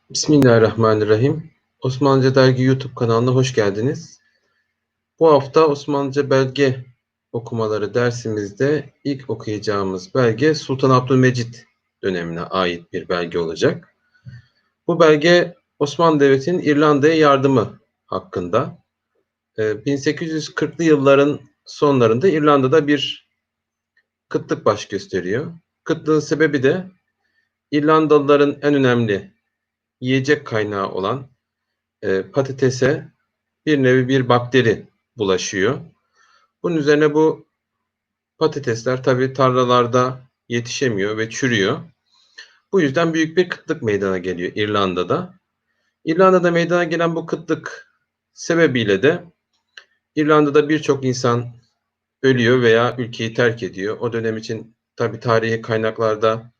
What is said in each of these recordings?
Bismillahirrahmanirrahim. Osmanlıca Dergi YouTube kanalına hoş geldiniz. Bu hafta Osmanlıca belge okumaları dersimizde ilk okuyacağımız belge Sultan Abdülmecit dönemine ait bir belge olacak. Bu belge Osmanlı Devleti'nin İrlanda'ya yardımı hakkında. 1840'lı yılların sonlarında İrlanda'da bir kıtlık baş gösteriyor. Kıtlığın sebebi de İrlandalıların en önemli yiyecek kaynağı olan patatese bir nevi bir bakteri bulaşıyor. Bunun üzerine bu patatesler tabii tarlalarda yetişemiyor ve çürüyor. Bu yüzden büyük bir kıtlık meydana geliyor İrlanda'da. İrlanda'da meydana gelen bu kıtlık sebebiyle de İrlanda'da birçok insan ölüyor veya ülkeyi terk ediyor. O dönem için tabii tarihi kaynaklarda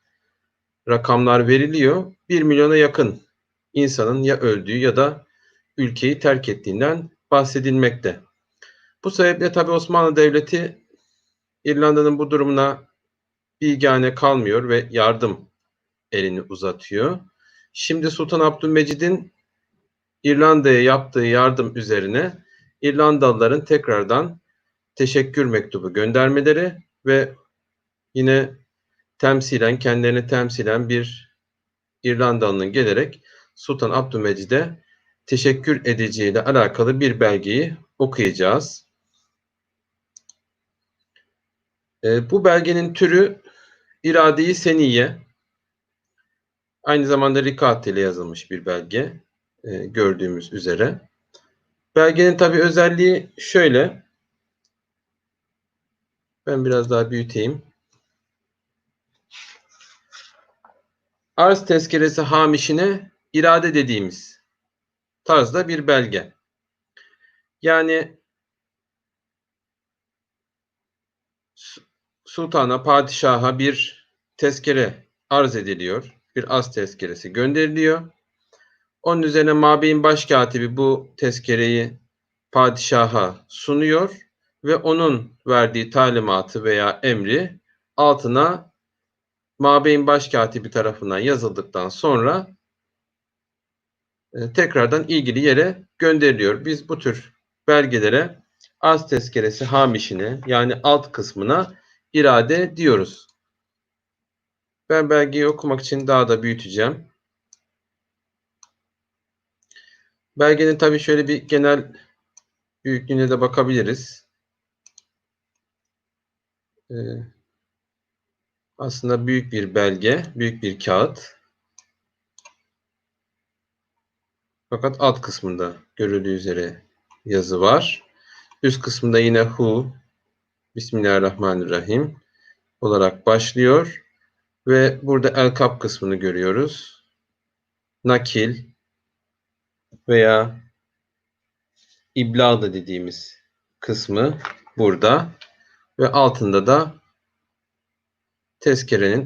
rakamlar veriliyor. 1 milyona yakın insanın ya öldüğü ya da ülkeyi terk ettiğinden bahsedilmekte. Bu sebeple tabii Osmanlı Devleti İrlanda'nın bu durumuna bilgâne kalmıyor ve yardım elini uzatıyor. Şimdi Sultan Abdülmecid'in İrlanda'ya yaptığı yardım üzerine İrlandalıların tekrardan teşekkür mektubu göndermeleri ve yine kendilerini temsilen bir İrlandalı'nın gelerek Sultan Abdülmecid'e teşekkür edeceğiyle alakalı bir belgeyi okuyacağız. Bu belgenin türü İrade-i Seniye. Aynı zamanda Rikat ile yazılmış bir belge gördüğümüz üzere. Belgenin tabii özelliği şöyle. Ben biraz daha büyüteyim. Arz tezkeresi hamişine irade dediğimiz tarzda bir belge. Yani sultana, padişaha bir tezkere arz ediliyor. Bir arz tezkeresi gönderiliyor. Onun üzerine Mabeyin Başkatibi bu tezkereyi padişaha sunuyor ve onun verdiği talimatı veya emri altına Mabeyin Başkatibi tarafından yazıldıktan sonra tekrardan ilgili yere gönderiliyor. Biz bu tür belgelere arz tezkeresi hamişine yani alt kısmına irade diyoruz. Ben belgeyi okumak için daha da büyüteceğim. Belgenin tabii şöyle bir genel büyüklüğüne de bakabiliriz. Aslında büyük bir belge, büyük bir kağıt. Fakat alt kısmında görüldüğü üzere yazı var. Üst kısmında yine Hu, Bismillahirrahmanirrahim olarak başlıyor. Ve burada El-Kap kısmını görüyoruz. Nakil veya İblağ dediğimiz kısmı burada. Ve altında da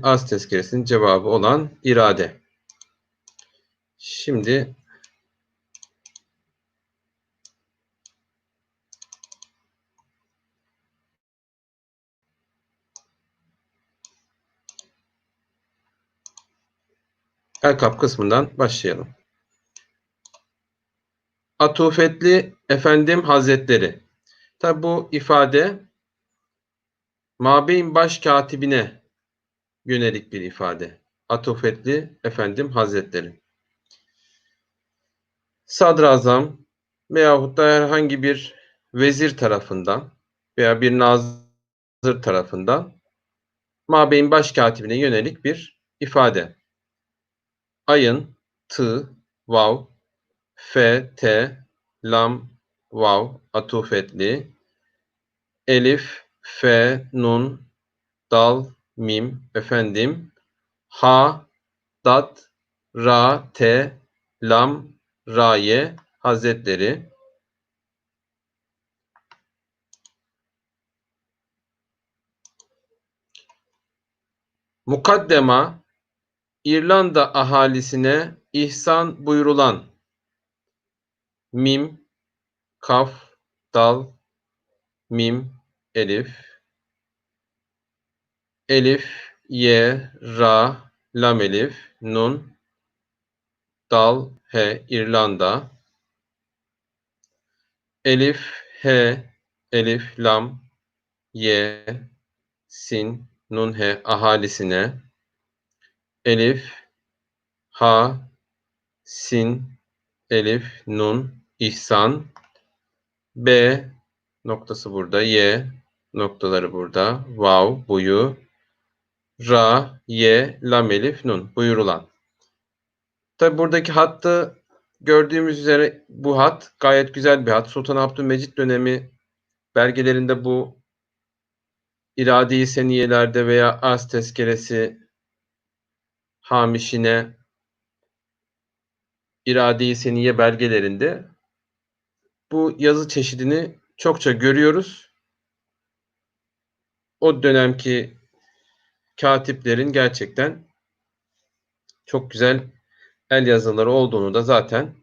arz tezkeresinin cevabı olan irade. Şimdi El-Kap kısmından başlayalım. Atufetli Efendim Hazretleri. Tabi bu ifade Mabeyn Başkatibine yönelik bir ifade. Atufetli Efendim Hazretleri. Sadrazam veyahut da herhangi bir vezir tarafından veya bir nazır tarafından Mabeyn Başkatibine yönelik bir ifade. Ayın, tı, vav, fe, te, lam, vav, atufetli, elif, fe, nun, dal, mim, efendim, ha, dat, ra, te, lam, raye, hazretleri. Mukaddema, İrlanda ahalisine ihsan buyurulan mim, kaf, dal, mim, elif, elif, ye, ra, lam elif, nun, dal, he, İrlanda. Elif, he, elif, lam, ye, sin, nun, he, ahalisine. Elif, ha, sin, elif, nun, ihsan. B noktası burada, y noktaları burada, vav, buyu, ra, ye, lam, elif, nun, buyurulan. Tabi buradaki hattı gördüğümüz üzere bu hat gayet güzel bir hat. Sultan Abdülmecit dönemi belgelerinde bu irade-i seniyelerde veya arz tezkeresi hamişine irade-i seniye belgelerinde bu yazı çeşidini çokça görüyoruz. O dönemki katiplerin gerçekten çok güzel el yazıları olduğunu da zaten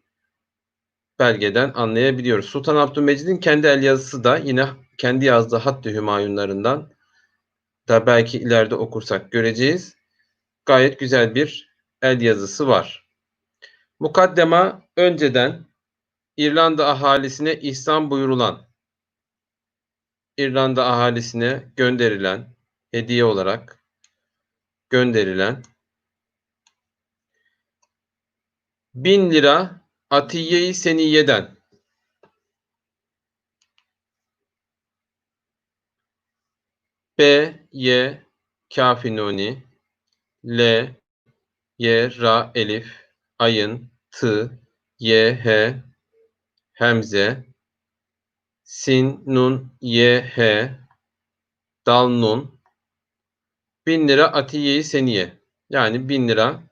belgeden anlayabiliyoruz. Sultan Abdülmecid'in kendi el yazısı da yine kendi yazdığı Hattı Hümayunlarından da belki ileride okursak göreceğiz. Gayet güzel bir el yazısı var. Mukaddema önceden İrlanda ahalisine ihsan buyurulan, İrlanda ahalisine gönderilen, hediye olarak gönderilen 1000 lira Atiye-i Seniye'den B, Y, Kafi Nuni, L, Y, Ra, Elif, Ayın, T, Y, H, Hemze, Sin, Nun, Y, H, Dal, Nun, 1000 lira Atiye-i Seniye. Yani 1000 lira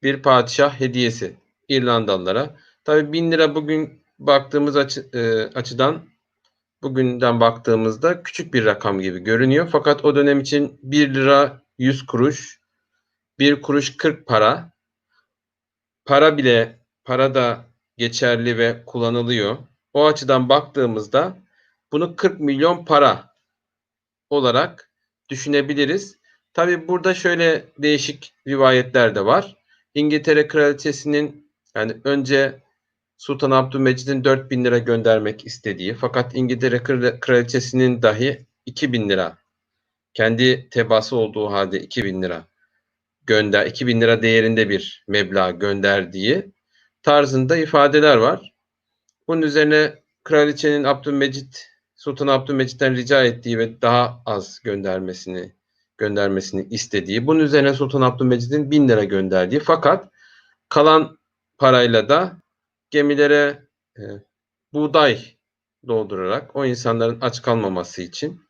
bir padişah hediyesi İrlandalılara. Tabii 1000 lira bugün baktığımız açıdan bugünden baktığımızda küçük bir rakam gibi görünüyor. Fakat o dönem için 1 lira 100 kuruş, 1 kuruş 40 para. Para da geçerli ve kullanılıyor. O açıdan baktığımızda bunu 40 milyon para olarak düşünebiliriz. Tabii burada şöyle değişik rivayetler de var. İngiltere Kraliçesi'nin yani önce Sultan Abdülmecid'in 4000 lira göndermek istediği fakat İngiltere Kraliçesi'nin dahi 2000 lira kendi tebaası olduğu halde 2000 lira 2000 lira değerinde bir meblağ gönderdiği tarzında ifadeler var. Bunun üzerine kraliçenin Sultan Abdülmecit'ten rica ettiği ve daha az göndermesini istediği. Bunun üzerine Sultan Abdülmecit'in 1000 lira gönderdiği fakat kalan parayla da gemilere buğday doldurarak o insanların aç kalmaması için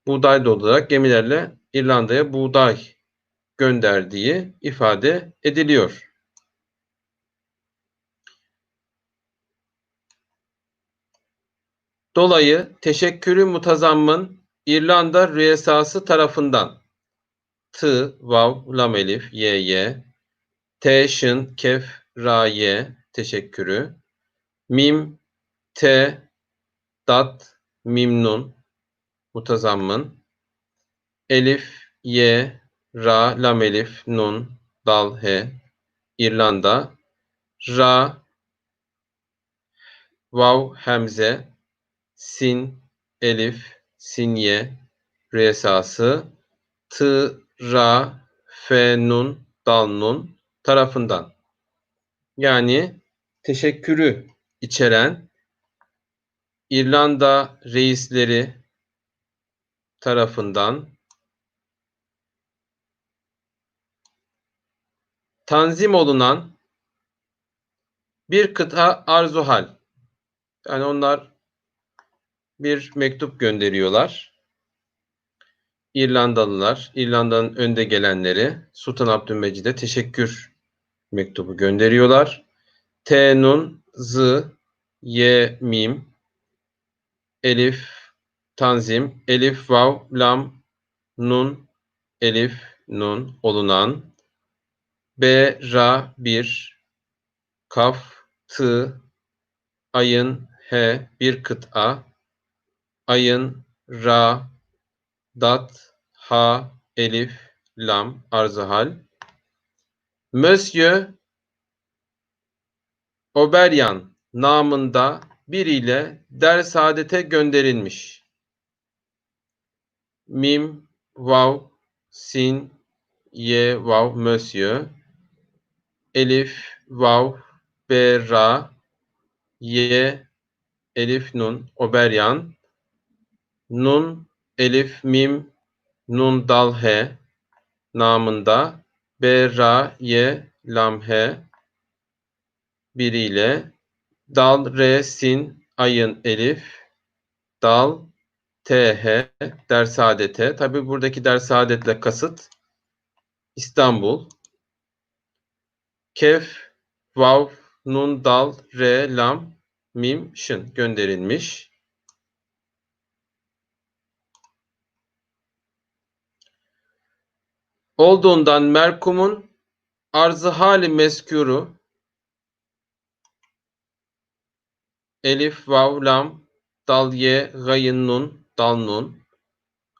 buğday doldurarak gemilerle İrlanda'ya buğday gönderdiği ifade ediliyor. Dolayı teşekkürü mutazammın İrlanda rüyesası tarafından T, Vav, Lam Elif, Y, T, Şın, Kef, Ra, Y teşekkürü Mim, T, Dat, Mim, Nun mutazammın Elif, Y, Ra, Lam Elif, Nun, Dal, He İrlanda Ra, Vav, Hemze Sin, Elif, Sinye Resası T, Ra, Fe, Nun, Dal, Nun tarafından. Yani teşekkürü içeren İrlanda reisleri tarafından tanzim olunan bir kıta arzuhal. Yani onlar bir mektup gönderiyorlar. İrlandalılar, İrlanda'nın önde gelenleri Sultan Abdülmecid'e teşekkür mektubu gönderiyorlar. T, Nun, Z, Y, Mim, Elif, Tanzim, Elif, Vav, Lam, Nun, Elif, Nun olunan B, Ra, 1, Kaf, T, Ayın, H, bir kıta, Ayın, Ra, Dat, Ha, Elif, Lam, arzı hal. Monsieur Oberyan namında biriyle Dersaadet'e gönderilmiş. Mim, vav, sin, ye, vav, monsieur. Elif, vav, be, ra, ye, elif, nun, Oberyan. Nun, elif, mim, nun, dal, he namında be, ra, ye, lam, he biriyle dal, re, sin, ayın, elif, dal, th, dersaadete. Tabi buradaki dersaadetle kasıt İstanbul. Kef, vav, nun, dal, re, lam, mim, şın gönderilmiş. Olduğundan merkumun arzı hali meskuru elif, vav, lam, dal, ye, gayın, nun, dal, nun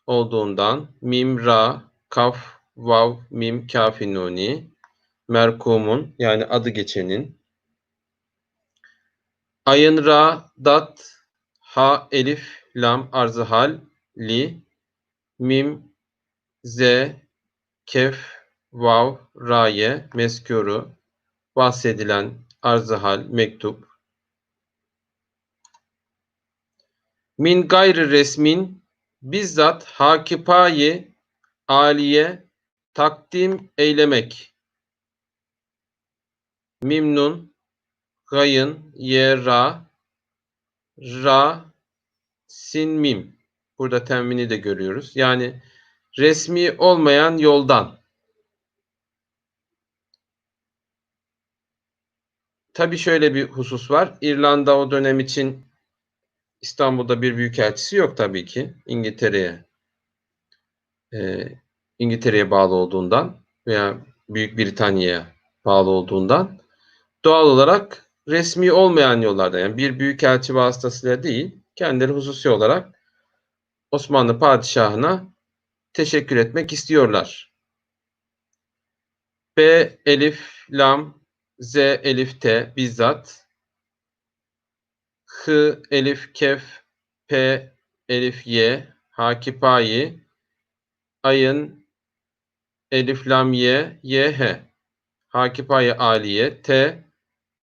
olduğundan mim, ra, kaf, vav, mim, kafi, nuni merkumun yani adı geçenin ayın, ra, dat, ha, elif, lam, arzı hal, li, mim, z, kef, vav, raye, meskuru, bahsedilen arzı hal, mektup. Min gayrı resmin, bizzat hakipayi aliye takdim eylemek. Mimnun, gayın, ye, ra, ra, sin, mim. Burada tenvini de görüyoruz. Yani resmi olmayan yoldan. Tabii şöyle bir husus var. İrlanda o dönem için İstanbul'da bir büyükelçisi yok tabii ki. İngiltere'ye bağlı olduğundan veya Büyük Britanya'ya bağlı olduğundan doğal olarak resmi olmayan yollarda yani bir büyükelçi vasıtasıyla değil, kendileri hususi olarak Osmanlı padişahına teşekkür etmek istiyorlar. B, elif, lam, z, elif, t bizzat, h, elif, kef, p, elif, y, hakipayi, ayın, elif, lam, ye, y, h, hakipayi aliye, t,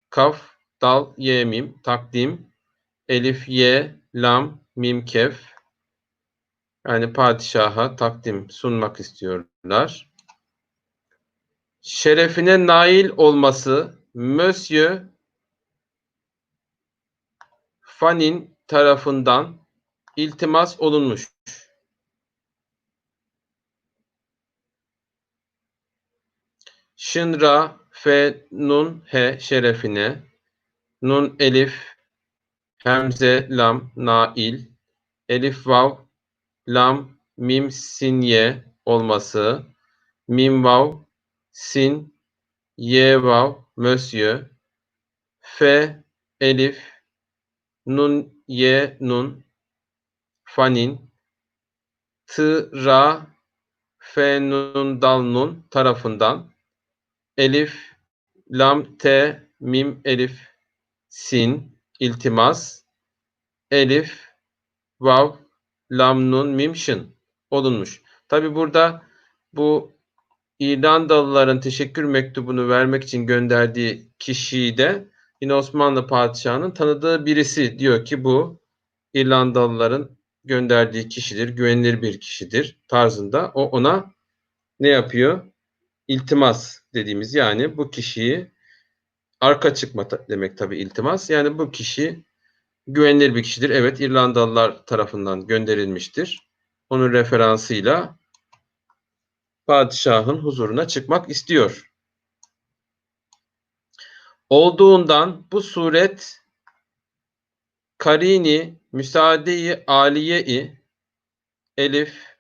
kaf, dal, ye, mim, takdim, elif, ye, lam, mim, kef, yani padişaha takdim sunmak istiyorlar. Şerefine nail olması Monsieur Fanin tarafından iltimas olunmuş. Şınra, fe, nun, he şerefine, nun, elif, hemze, lam, nail, elif, vav, lam, mim, sin, ye olması, mim, vav, sin, ye, vav, monsieur, fe, elif, nun, ye, nun, fanin, t, ra, fe, nun, dal, nun tarafından, elif, lam, te, mim, elif, sin, iltimas, elif, vav, lam, nun, mim, şın olunmuş. Tabi burada bu İrlandalıların teşekkür mektubunu vermek için gönderdiği kişiyi de yine Osmanlı padişahının tanıdığı birisi diyor ki bu İrlandalıların gönderdiği kişidir, güvenilir bir kişidir tarzında. O ona ne yapıyor? İltimas dediğimiz yani bu kişiyi arka çıkma demek tabii iltimas. Yani bu kişi güvenilir bir kişidir. Evet İrlandalılar tarafından gönderilmiştir. Onun referansıyla padişahın huzuruna çıkmak istiyor. Olduğundan bu suret karini müsaade-i aliye-i elif,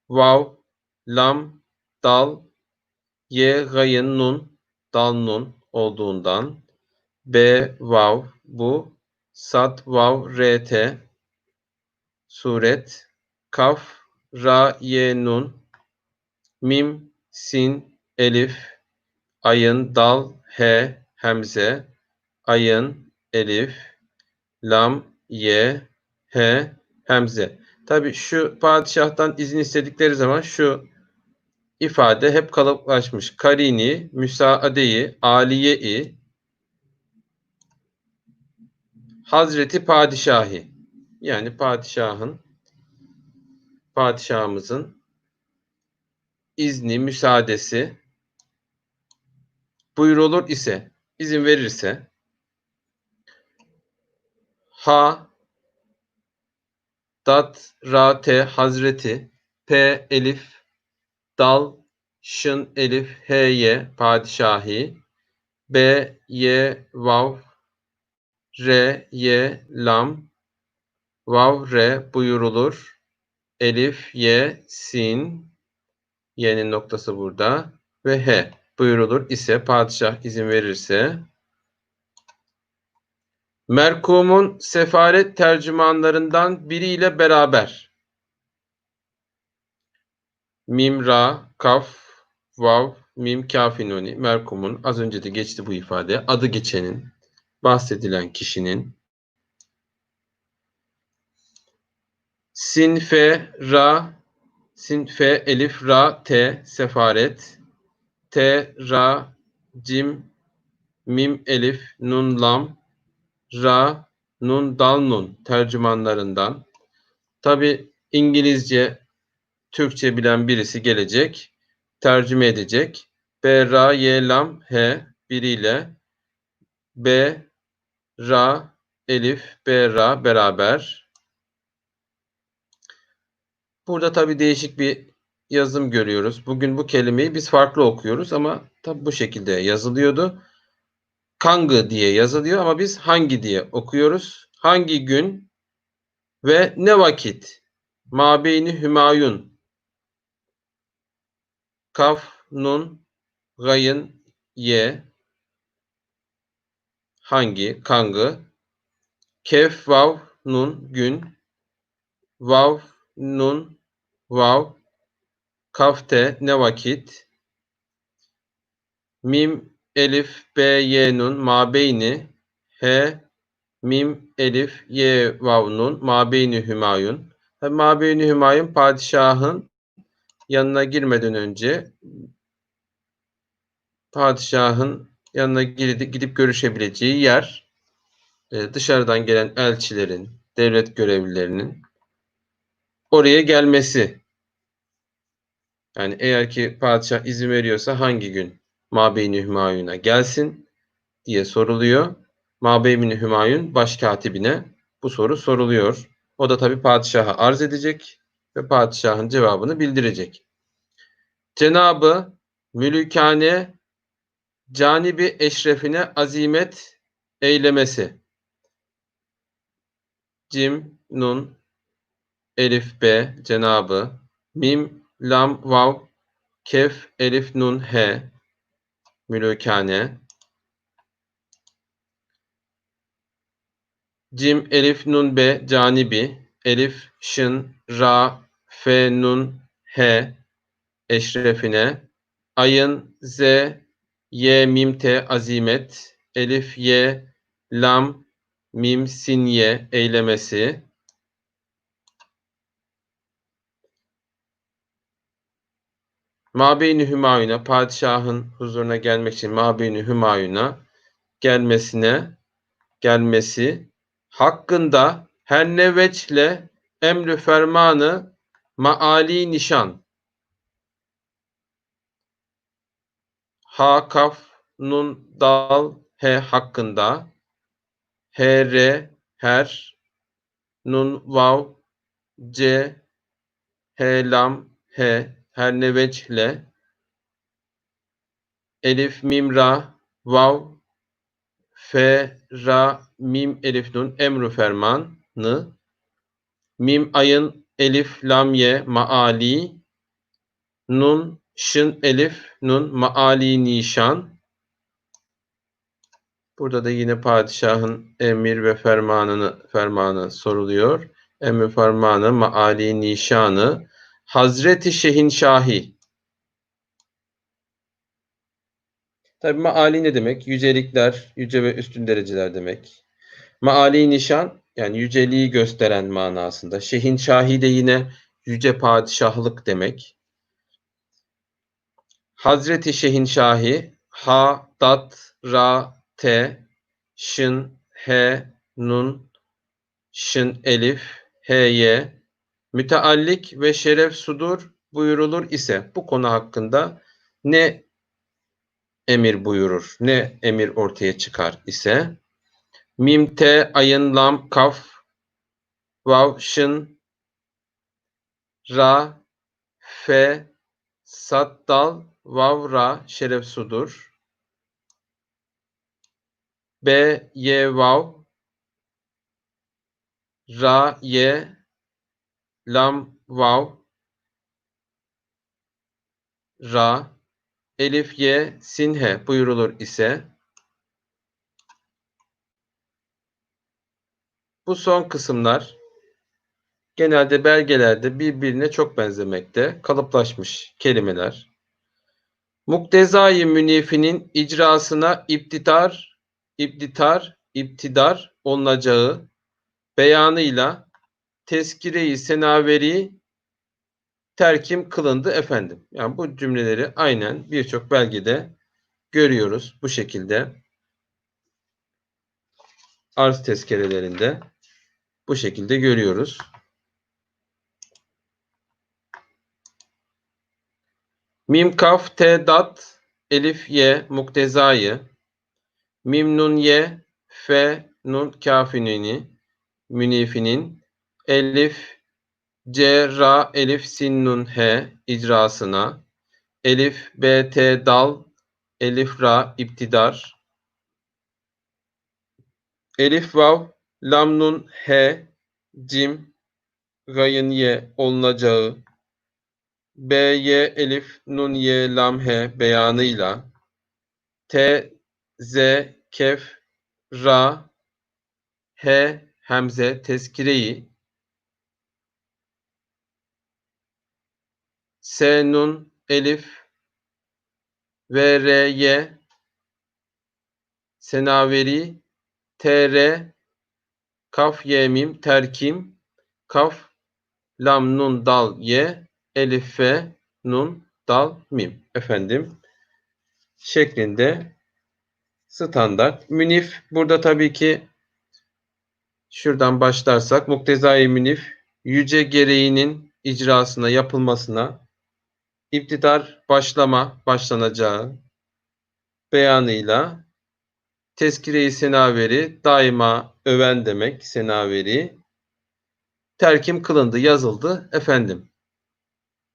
vav, lam, dal, ye, gayın, nun, dal, nun olduğundan b, vav, bu, sat, vav, rt, suret, kaf, ra, ye, nun, mim, sin, elif, ayın, dal, he, hemze, ayın, elif, lam, ye, he, hemze. Tabii şu padişahtan izin istedikleri zaman şu ifade hep kalıplaşmış. Karini, müsaadeyi, aliye-i, Hazreti Padişahi. Yani padişahımızın izni, müsaadesi buyurulur ise, izin verirse, ha, dat, ra, te, hazreti, p, elif, dal, şın, elif, he, ye, padişahi, b, ye, vav, re, ye, lam, vav, re buyurulur, elif, ye, sin, ye'nin noktası burada ve he buyurulur ise, padişah izin verirse, merkumun sefaret tercümanlarından biriyle beraber, mim, ra, kaf, vav, mim, kafinoni, merkumun, az önce de geçti bu ifade, adı geçenin, bahsedilen kişinin, sin, fe, ra, sin, fe, elif, ra, te, sefaret, te, ra, cim, mim, elif, nun, lam, ra, nun, dal, nun tercümanlarından. Tabi İngilizce, Türkçe bilen birisi gelecek, tercüme edecek. B, ra, ye, lam, he biriyle B, ra, elif, B, ra beraber. Burada tabi değişik bir yazım görüyoruz. Bugün bu kelimeyi biz farklı okuyoruz ama tabi bu şekilde yazılıyordu. Kangı diye yazılıyor ama biz hangi diye okuyoruz. Hangi gün ve ne vakit? Mabeyni Hümayun. Kaf, nun, gayın, ye. Hangi? Kangı. Kef, vav, nun, gün. Vav, nun, vav. Kafte, ne vakit? Mim, elif, b, ye, nun, mabeyni. He, mim, elif, ye, vav, nun, mabeyni Hümayun. Mabeyni Hümayun padişahın yanına girmeden önce padişahın yanına gidip görüşebileceği yer, dışarıdan gelen elçilerin, devlet görevlilerinin oraya gelmesi. Yani eğer ki padişah izin veriyorsa hangi gün Mabeyni Hümayun'a gelsin diye soruluyor. Mabeyni Hümayun başkatibine bu soru soruluyor. O da tabii padişaha arz edecek ve padişahın cevabını bildirecek. Cenabı mülükane canibi eşrefine azimet eylemesi. Cim, nun, elif, b, cenabı, mim, lam, vav, kef, elif, nun, he, mülükane. Cim, elif, nun, be, canibi, elif, şın, ra, fe, nun, he, eşrefine, ayın, z, ye, mim, te, azimet, elif, ye, lam, mim, sin, ye, eylemesi. Mabeyni Hümayun'a, padişahın huzuruna gelmek için Mabeyni Hümayun'a gelmesi hakkında her ne veçle emrü fermanı maali nişan. Ha, kaf, nun, dal, he hakkında, he, re, her, nun, vav, c, he, lam, he, her ne veçle, elif, mim, ra, vav, fe, ra, mim, elif, nun, emru fermanı, mim, ayın, elif, lam, ye, maali, nun, şın, elif, nun, maali nişan. Burada da yine padişahın emir ve fermanı soruluyor. Emir fermanı, maali nişanı, Hazreti Şehinşahi. Tabii maali ne demek? Yücelikler, yüce ve üstün dereceler demek. Maali nişan yani yüceliği gösteren manasında. Şehinşahi de yine yüce padişahlık demek. Hazreti Şehinşahi ha, dat, ra, te, şın, he, nun, şın, elif, h'ye müteallik ve şeref sudur buyurulur ise bu konu hakkında ne emir buyurur, ne emir ortaya çıkar ise mim, te, ayın, lam, kaf, vav, şın, ra, fe, sat, dal, vav, ra şeref sudur. B, ye, vav, ra, ye, lam, vav, ra, elif, ye, sin, he buyurulur ise bu son kısımlar genelde belgelerde birbirine çok benzemekte, kalıplaşmış kelimeler. Muktezai münifinin icrasına iptidar olunacağı beyanıyla tezkire-i senaveri terkim kılındı efendim. Yani bu cümleleri aynen birçok belgede görüyoruz bu şekilde. Arz tezkerelerinde bu şekilde görüyoruz. Mim, kaf, te, dat, elif, ye, muktezayı, mim, nun, ye, fe, nun, kafinini, münifinin, elif, c, ra, elif, sin, nun, he icrasına, elif, b, t, dal, elif, ra, iptidar, elif, vav, lam, nun, he, cim, gayın, ye olunacağı, b, y, elif, nun, ye, lam, he beyanıyla, t, z, kef, ra, he, hemze, tezkireyi, s, nun, elif, v, r, y, senaveri, t, r, kaf, ye, mim, terkim, kaf, lam, nun, dal, ye, elif, fe, nun, dal, mim. Efendim şeklinde standart. Münif burada tabii ki şuradan başlarsak muktezai münif yüce gereğinin icrasına yapılmasına iptidar başlanacağı beyanıyla tezkire-i senaveri daima öven demek senaveri terkim kılındı, yazıldı efendim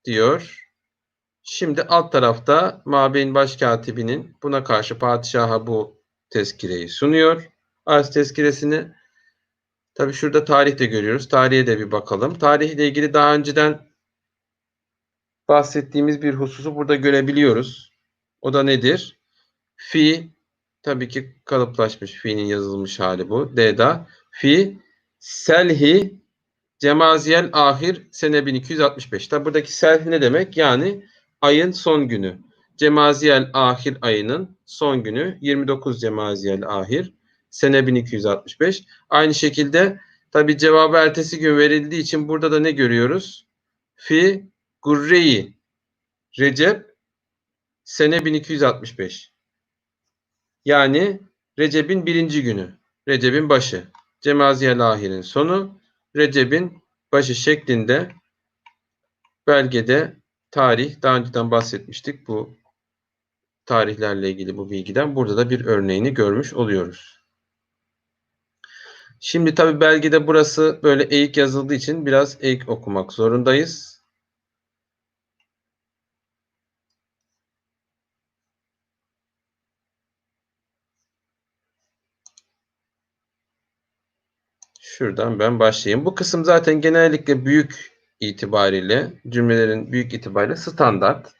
diyor. Şimdi alt tarafta Mabeyn Başkatibinin buna karşı padişaha bu tezkireyi sunuyor. Arz tezkiresini. Tabi şurada tarih de görüyoruz. Tarihe de bir bakalım. Tarihle ilgili daha önceden bahsettiğimiz bir hususu burada görebiliyoruz. O da nedir? Fi, tabii ki kalıplaşmış fi'nin yazılmış hali bu. D'da. Fi, selhi, cemaziyel ahir sene 1265. Tabi buradaki selh ne demek? Yani ayın son günü. Cemaziyel ahir ayının son günü 29 Cemaziyel ahir sene 1265. Aynı şekilde tabi cevabı ertesi gün verildiği için burada da ne görüyoruz? Fi Gurre-i Recep sene 1265. Yani Recep'in birinci günü. Recep'in başı. Cemaziyel ahirin sonu. Recep'in başı şeklinde belgede tarih daha önceden bahsetmiştik bu tarihlerle ilgili bu bilgiden. Burada da bir örneğini görmüş oluyoruz. Şimdi tabi belgede burası böyle eğik yazıldığı için biraz eğik okumak zorundayız. Şuradan ben başlayayım. Bu kısım zaten genellikle büyük itibariyle, cümlelerin büyük itibariyle standart.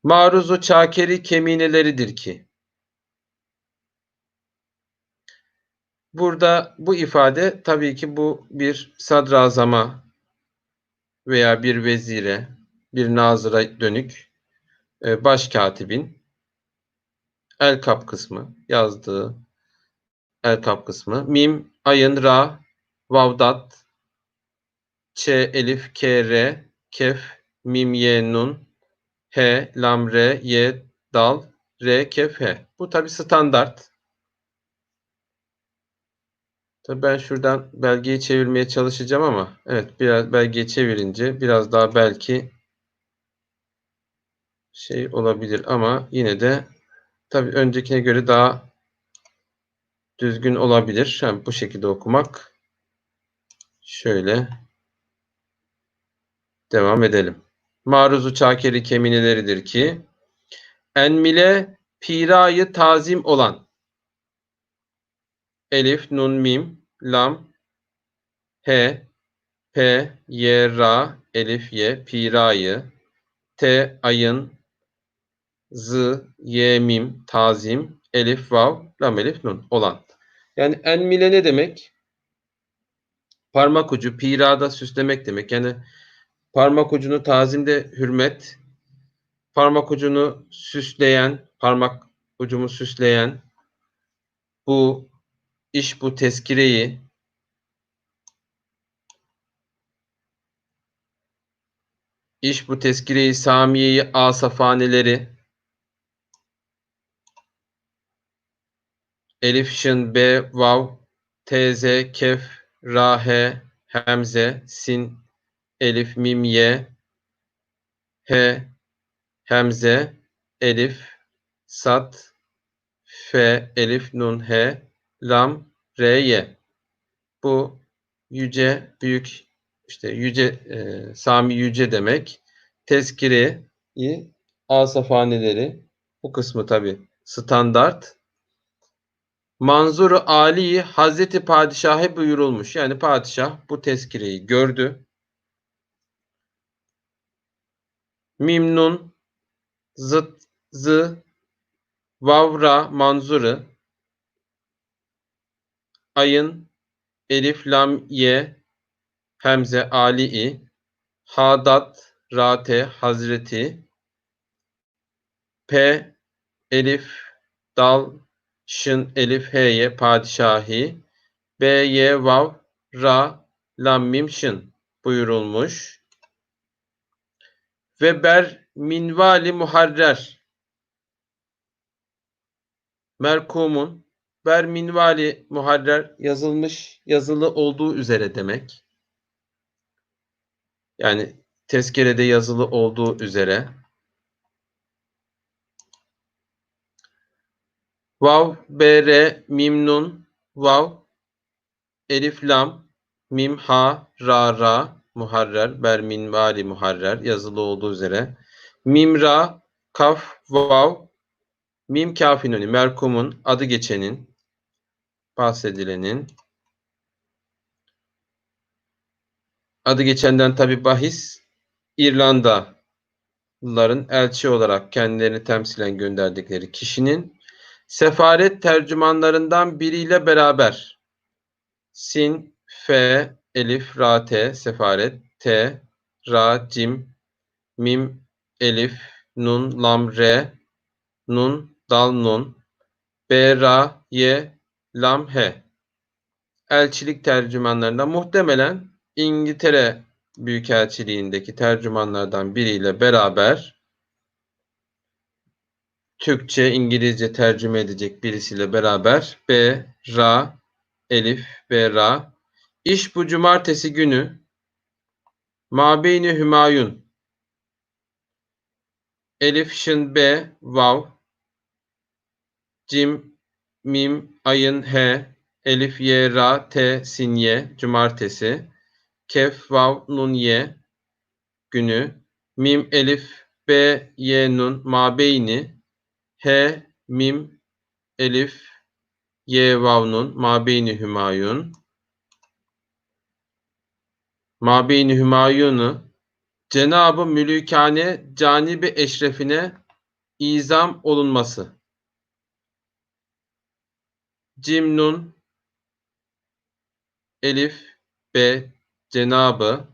Maruzu çakeri kemineleridir ki. Burada bu ifade tabii ki bu bir sadrazama veya bir vezire, bir nazıra dönük başkatibin El kap kısmı. Yazdığı el kap kısmı. Mim, ayın, ra, vavdat, ç, elif, k, r, kef, mim, ye, nun, h, lam, re, ye, dal, re, kef, he. Bu tabi standart. Tabii ben şuradan belgeyi çevirmeye çalışacağım ama evet biraz belgeyi çevirince biraz daha belki şey olabilir ama yine de tabii öncekine göre daha düzgün olabilir. Bu şekilde okumak. Şöyle devam edelim. Maruzu çakeri kemineleridir ki enmile pirayı tazim olan elif, nun, mim, lam, he, pe, ye, ra, elif, ye, pirayı, te, ayın, z, ye, mim, tazim, elif, vav, lam, elif, nun olan. Yani enmile ne demek? Parmak ucu, pirada süslemek demek. Yani parmak ucunu tazimde hürmet, parmak ucunu süsleyen, parmak ucumu süsleyen bu iş bu tezkireyi samiyeyi asafaneleri elif, şın, be, vav, tz, kef, ra, he, hemze, sin, elif, mim, ye, he, hemze, elif, sat, fe, elif, nun, he, lam, re, ye. Bu yüce, büyük, işte yüce, Sami yüce demek. Tezkire-i asafaneleri. Bu kısmı tabi standart. Manzuru Ali Hazreti Padişah'a buyurulmuş. Yani padişah bu tezkireyi gördü. Mimnun, zıt, zı, vavra, manzuru, ayın, elif, lam, ye, hemze, ali'i, hadat, rate, hazreti, p, elif, dal, şın, elif, h'ye, padişahi, b, ye, vav, ra, lam, mim, şın buyurulmuş. Ve ber minvali muharrer merkumun ber minvali muharrer yazılmış, yazılı olduğu üzere demek. Yani tezkerede yazılı olduğu üzere. Vav, br, mim, nun, vav, elif, lam, mim, ha, ra, muharrer, ber minvali muharrer yazılı olduğu üzere. Mim, ra, kaf, vav, mim, kafinoni merkumun adı geçenin, bahsedilenin. Adı geçenden tabi bahis İrlandalıların elçi olarak kendilerini temsilen gönderdikleri kişinin sefaret tercümanlarından biriyle beraber sin, fe, elif, ra, te, sefaret, te, ra, cim, mim, elif, nun, lam, re, nun, dal, nun, be, ra, ye, lam, he. Elçilik tercümanlarından muhtemelen İngiltere Büyükelçiliğindeki tercümanlardan biriyle beraber Türkçe, İngilizce tercüme edecek birisiyle beraber B, Ra, Elif, B, Ra. İş bu cumartesi günü Mabeyni Hümayun Elif, Şın, B, Vav, Cim, Mim, Ayın, He, Elif, Ye, Ra, Te, Sin, Ye, cumartesi, Kef, Vav, Nun, Ye, günü, Mim, Elif, B, Ye, Nun, Mabeyni, He, Mim, Elif, Ye, Vav, Nun, Mabeyni Hümayun, Mabeyni Hümayun'u Cenab-ı Mülükane Canibi Eşrefine izam olunması. Cim, Nun, Elif, B, Cenabı,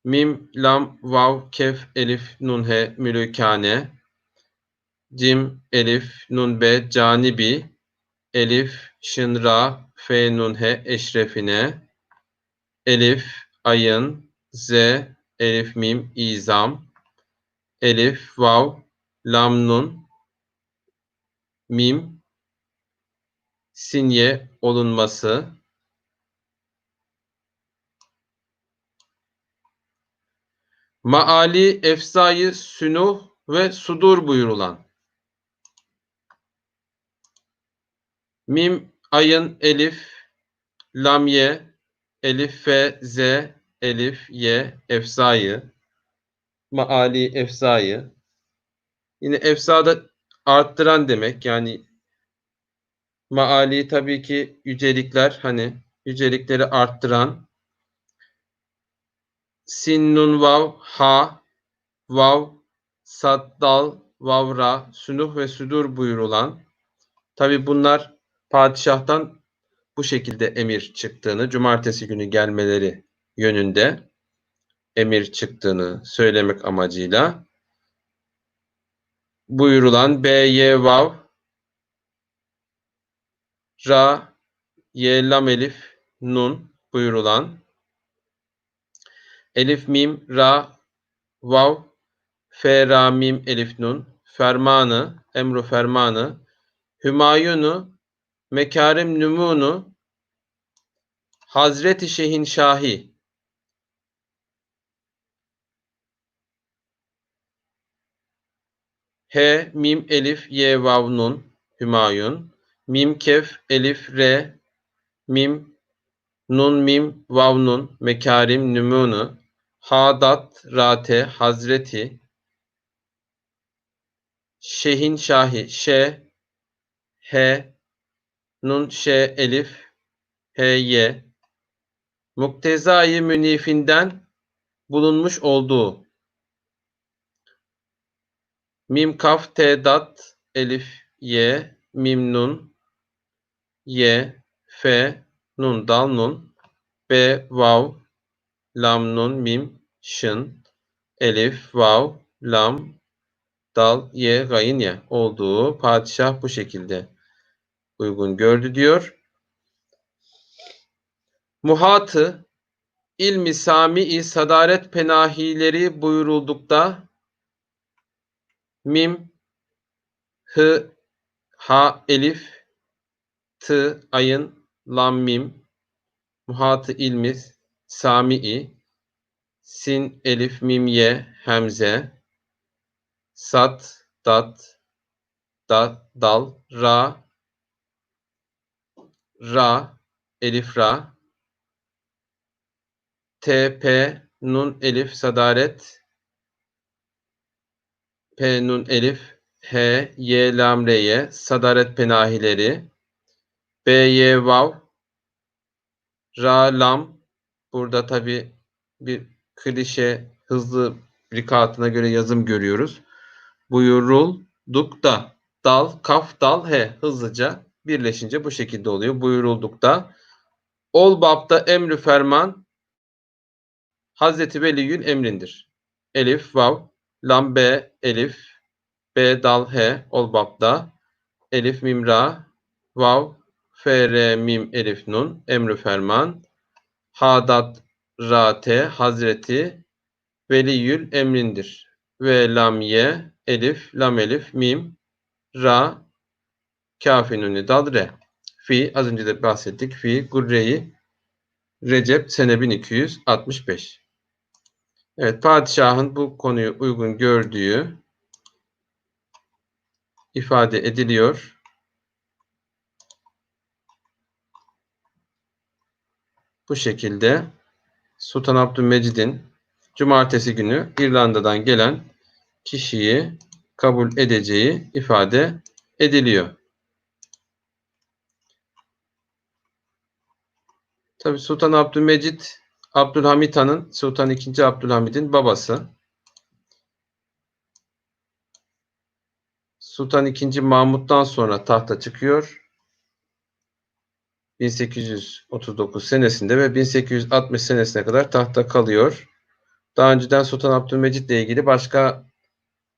Mim, Lam, Vav, Kef, Elif, Nun, He, Mülükane, cim, elif, nun, be, canibi, elif, şın, ra, fe, nun, he, eşrefine, elif, ayın, z, elif, mim, izam, elif, vav, lam, nun, mim, sinye olunması, maali, efzayı, sünuh ve sudur buyurulan, mim, ayın, elif, lam, ye, elif, fe, z, elif, ye, efzayı, maali, efzayı. Yine efsada arttıran demek. Yani maali tabii ki yücelikler, hani yücelikleri arttıran. Sin, nun, vav, ha, vav, sad, dal, vavra, sünuh ve südur buyurulan. Tabii bunlar padişahtan bu şekilde emir çıktığını, cumartesi günü gelmeleri yönünde emir çıktığını söylemek amacıyla buyurulan b, y, vav, ra, ye, lam, elif, nun buyurulan, elif, mim, ra, vav, fe, ra, mim, elif, nun, fermanı, emru fermanı, hümayunu, mekarim nümunu, Hazreti Şehinşahi, he, mim, elif, ye, vav, nun, hümayun, mim, kef, elif, re, mim, nun, mim, vav, nun, mekarim nümunu, hadat, rate, hazreti, Şehinşahi, şe, he, nun, şe, elif, he, ye, muktezai münifinden bulunmuş olduğu, mim, kaf, te, dat, elif, ye, mim, nun, ye, fe, nun, dal, nun, be, vav, lam, nun, mim, şın, elif, vav, lam, dal, ye, gayın, ye olduğu padişah bu şekilde uygun gördü diyor. Muhatı, ilmi sami-i sadaret penahileri buyuruldukta mim, hı, ha, elif, tı, ayın, lam, mim, muhatı ilmi sami-i, sin, elif, mim, ye, hemze, sat, dat, dal, ra, elif, ra, t, p, nun, elif, sadaret, p, nun, elif, h, y, lam, r'ye, sadaret penahileri, b, y, vav, ra, lam, burada tabi bir klişe hızlı rikatına göre yazım görüyoruz. Buyuruldukta, dal, kaf, dal, he hızlıca birleşince bu şekilde oluyor. Buyuruldukta, ol babda emri ferman, Hazreti Veliyül emrindir. Elif, vav, lam, be, elif, be, dal, he, ol babda, elif, mim, ra, vav, fe, re, mim, elif, nun, emri ferman, hadat, ra, te, Hazreti Veliyül emrindir. Ve lam, ye, elif, lam, elif, mim, ra, kafi, nuni, dal, re. Fi, az önce de bahsettik. Fi, Gurre-i Recep, sene 1265. Evet, padişahın bu konuyu uygun gördüğü ifade ediliyor. Bu şekilde Sultan Abdülmecid'in cumartesi günü İrlanda'dan gelen kişiyi kabul edeceği ifade ediliyor. Tabi Sultan Abdülmecid, Abdülhamit Han'ın, Sultan II. Abdülhamid'in babası. Sultan II. Mahmud'dan sonra tahta çıkıyor. 1839 senesinde ve 1860 senesine kadar tahta kalıyor. Daha önceden Sultan Abdülmecid ile ilgili başka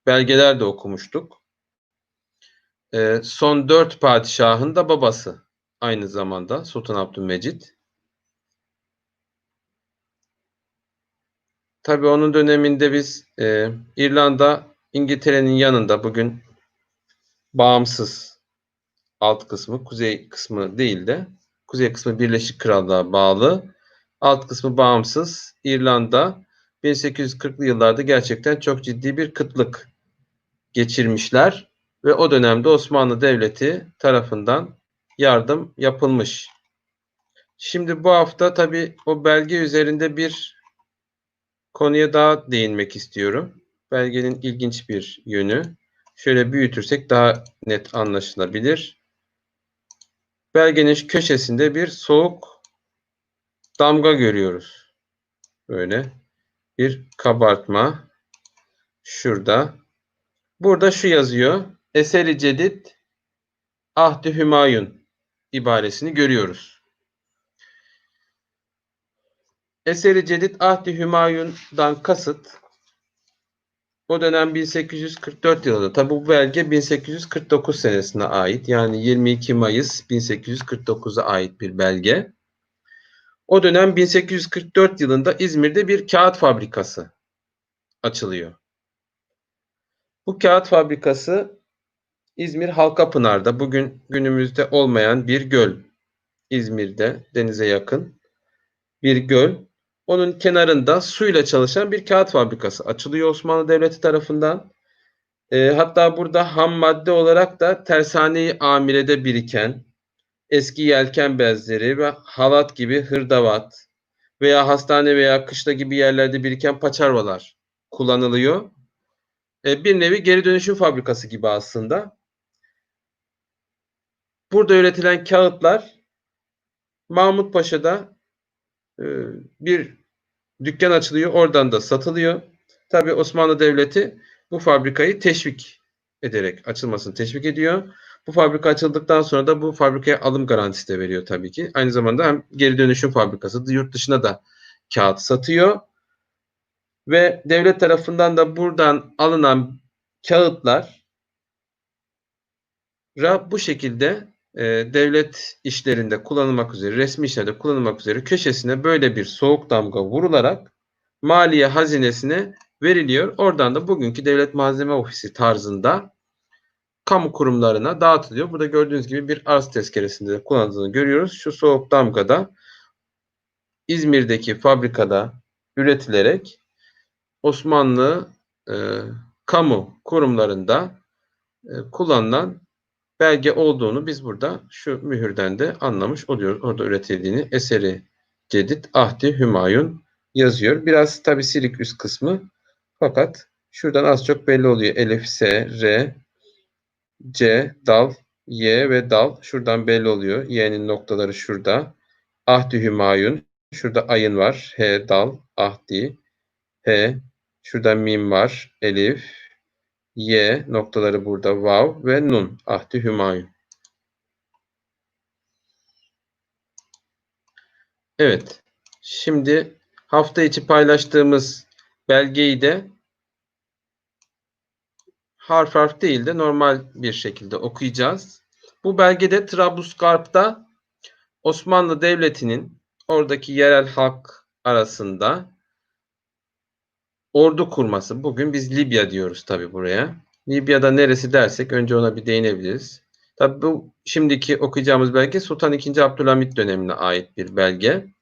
belgeler de okumuştuk. son 4 padişahın da babası. Aynı zamanda Sultan Abdülmecit. Tabii onun döneminde biz İrlanda İngiltere'nin yanında, bugün bağımsız, alt kısmı, kuzey kısmı değil de kuzey kısmı Birleşik Krallığa bağlı, alt kısmı bağımsız İrlanda 1840'lı yıllarda gerçekten çok ciddi bir kıtlık geçirmişler ve o dönemde Osmanlı Devleti tarafından yardım yapılmış. Şimdi bu hafta tabii o belge üzerinde bir konuya daha değinmek istiyorum. Belgenin ilginç bir yönü. Şöyle büyütürsek daha net anlaşılabilir. Belgenin köşesinde bir soğuk damga görüyoruz. Böyle bir kabartma. Şurada. Burada şu yazıyor. Eseri Cedid Ahd-i Hümayun ibaresini görüyoruz. Eseri Cedid Ahd-i Hümayun'dan kasıt o dönem 1844 yılında. Tabi bu belge 1849 senesine ait. Yani 22 Mayıs 1849'a ait bir belge. O dönem 1844 yılında İzmir'de bir kağıt fabrikası açılıyor. Bu kağıt fabrikası İzmir Halkapınar'da, bugün günümüzde olmayan bir göl. İzmir'de denize yakın bir göl. Onun kenarında suyla çalışan bir kağıt fabrikası açılıyor Osmanlı Devleti tarafından. Hatta burada ham madde olarak da Tersane-i Amire'de biriken eski yelken bezleri ve halat gibi hırdavat veya hastane veya kışla gibi yerlerde biriken paçavralar kullanılıyor. Bir nevi geri dönüşüm fabrikası gibi aslında. Burada üretilen kağıtlar Mahmut Paşa'da bir dükkan açılıyor. Oradan da satılıyor. Tabii Osmanlı Devleti bu fabrikayı teşvik ederek açılmasını teşvik ediyor. Bu fabrika açıldıktan sonra da bu fabrikaya alım garantisi de veriyor tabii ki. Aynı zamanda hem geri dönüşüm fabrikası, yurt dışına da kağıt satıyor. Ve devlet tarafından da buradan alınan kağıtlar bu şekilde devlet işlerinde kullanılmak üzere, resmi işlerde kullanılmak üzere köşesine böyle bir soğuk damga vurularak Maliye Hazinesi'ne veriliyor. Oradan da bugünkü Devlet Malzeme Ofisi tarzında kamu kurumlarına dağıtılıyor. Burada gördüğünüz gibi bir arz tezkeresinde de kullanıldığını görüyoruz. Şu soğuk damgada İzmir'deki fabrikada üretilerek Osmanlı kamu kurumlarında kullanılan belge olduğunu biz burada şu mühürden de anlamış oluyoruz. Orada üretildiğini, Eseri Cedid Ahd-i Hümayun yazıyor. Biraz tabi silik üst kısmı, fakat şuradan az çok belli oluyor. Elif, S, R, C, dal, Y ve dal şuradan belli oluyor. Y'nin noktaları şurada. Ahd-i Hümayun. Şurada ayın var. H, dal, Ahdi. H. Şurada mim var. Elif. Y noktaları burada. Vav ve nun. Ahd-i Hümayun. Evet. Şimdi hafta içi paylaştığımız belgeyi de harf harf değil de normal bir şekilde okuyacağız. Bu belgede Trablusgarp'ta Osmanlı Devleti'nin oradaki yerel halk arasında ordu kurması. Bugün biz Libya diyoruz tabi buraya. Libya'da neresi dersek önce ona bir değinebiliriz. Tabi bu şimdiki okuyacağımız belge Sultan II. Abdülhamit dönemine ait bir belge.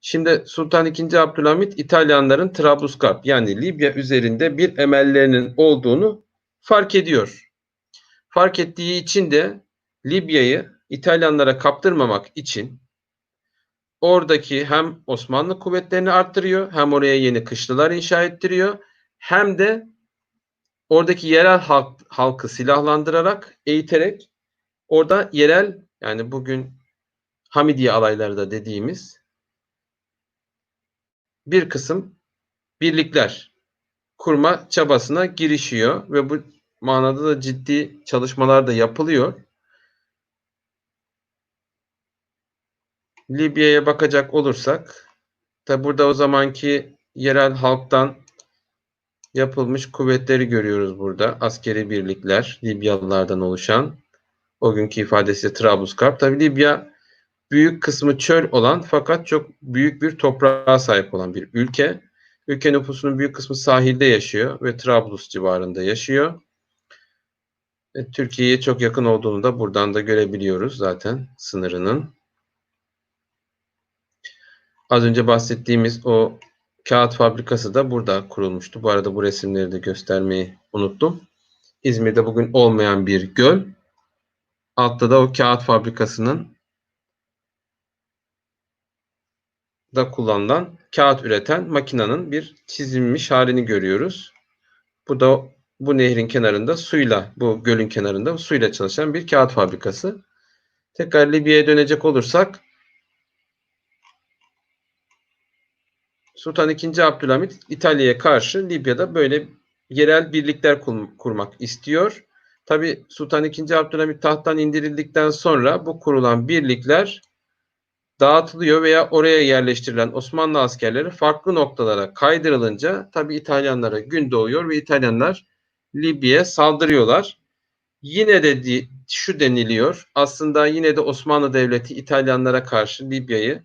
Şimdi Sultan II. Abdülhamit İtalyanların Trablusgarp yani Libya üzerinde bir emellerinin olduğunu fark ediyor. Fark ettiği için de Libya'yı İtalyanlara kaptırmamak için oradaki hem Osmanlı kuvvetlerini arttırıyor, hem oraya yeni kışlalar inşa ettiriyor, hem de oradaki yerel halkı silahlandırarak, eğiterek orada yerel, yani bugün Hamidiye alayları da dediğimiz bir kısım birlikler kurma çabasına girişiyor ve bu manada da ciddi çalışmalar da yapılıyor. Libya'ya bakacak olursak, tabi burada o zamanki yerel halktan yapılmış kuvvetleri görüyoruz burada. Askeri birlikler, Libyalılardan oluşan. O günkü ifadesi Trablusgarp. Tabi Libya büyük kısmı çöl olan fakat çok büyük bir toprağa sahip olan bir ülke. Ülke nüfusunun büyük kısmı sahilde yaşıyor ve Trablus civarında yaşıyor. Türkiye'ye çok yakın olduğunu da buradan da görebiliyoruz zaten sınırının. Az önce bahsettiğimiz o kağıt fabrikası da burada kurulmuştu. Bu arada bu resimleri de göstermeyi unuttum. İzmir'de bugün olmayan bir göl. Altta da o kağıt fabrikasının da kullanılan kağıt üreten makinenin bir çizilmiş halini görüyoruz. Bu da bu nehrin kenarında suyla, bu gölün kenarında suyla çalışan bir kağıt fabrikası. Tekrar Libya'ya dönecek olursak Sultan II. Abdülhamit İtalya'ya karşı Libya'da böyle yerel birlikler kurmak istiyor. Tabi Sultan II. Abdülhamit tahttan indirildikten sonra bu kurulan birlikler dağıtılıyor veya oraya yerleştirilen Osmanlı askerleri farklı noktalara kaydırılınca tabi İtalyanlara gün doğuyor ve İtalyanlar Libya'ya saldırıyorlar. Yine de şu deniliyor, aslında yine de Osmanlı Devleti İtalyanlara karşı Libya'yı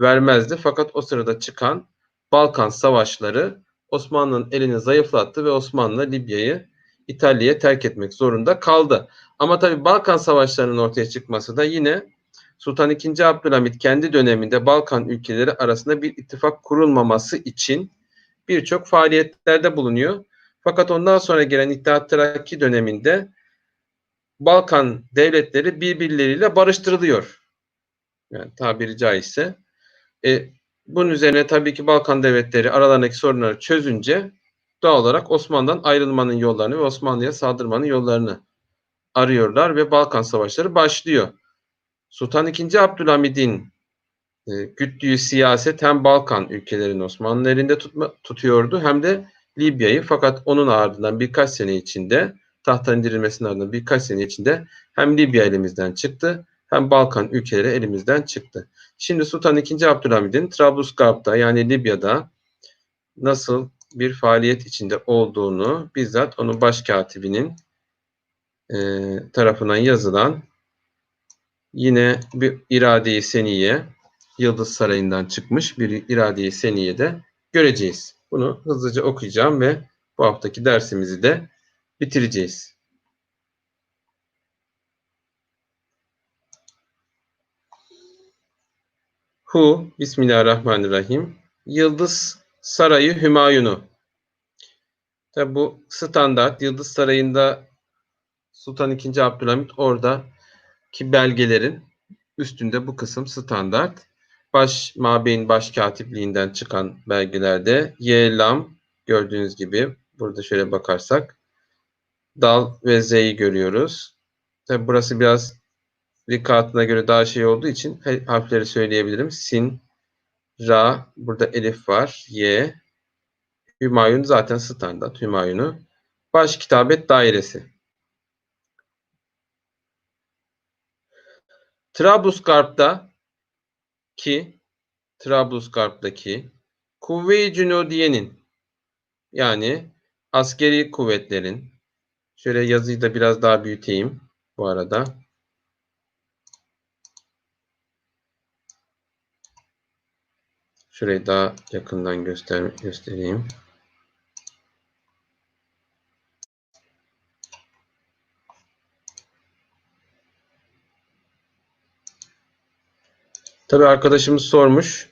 vermezdi. Fakat o sırada çıkan Balkan Savaşları Osmanlı'nın elini zayıflattı ve Osmanlı Libya'yı İtalya'ya terk etmek zorunda kaldı. Ama tabii Balkan Savaşları'nın ortaya çıkması da yine Sultan II. Abdülhamit kendi döneminde Balkan ülkeleri arasında bir ittifak kurulmaması için birçok faaliyetlerde bulunuyor. Fakat ondan sonra gelen İttihat Terakki döneminde Balkan devletleri birbirleriyle barıştırılıyor. Yani tabiri caizse. E, Bunun üzerine tabii ki Balkan devletleri aralarındaki sorunları çözünce doğal olarak Osmanlı'dan ayrılmanın yollarını ve Osmanlı'ya saldırmanın yollarını arıyorlar ve Balkan Savaşları başlıyor. Sultan II. Abdülhamid'in güttüğü siyaset hem Balkan ülkelerini Osmanlı'nın elinde tutuyordu hem de Libya'yı. Fakat onun ardından birkaç sene içinde tahttan indirilmesinin ardından birkaç sene içinde hem Libya elimizden çıktı hem Balkan ülkeleri elimizden çıktı. Şimdi Sultan II. Abdülhamid'in Trablusgarp'ta yani Libya'da nasıl bir faaliyet içinde olduğunu bizzat onun başkatibinin tarafından yazılan yine bir irade-i seniye, Yıldız Sarayı'ndan çıkmış bir irade-i seniye de göreceğiz. Bunu hızlıca okuyacağım ve bu haftaki dersimizi de bitireceğiz. Bismillahirrahmanirrahim. Yıldız Sarayı Hümayunu. Tabi bu standart. Yıldız Sarayı'nda Sultan II. Abdülhamit oradaki belgelerin üstünde bu kısım standart. Mabeyin Başkatipliğinden çıkan belgelerde Lam gördüğünüz gibi burada şöyle bakarsak Dal ve Z'yi görüyoruz. Tabi burası biraz rikatına göre daha şey olduğu için harfleri söyleyebilirim. Sin, Ra, burada Elif var, Y, Hümayun zaten standart Hümayun'u. Baş Kitabet Dairesi. Trablusgarp'taki Kuvve-i Cünudiye'nin yani askeri kuvvetlerin şöyle yazıyı da biraz daha büyüteyim bu arada. Şurayı daha yakından göstereyim. Tabii arkadaşımız sormuş.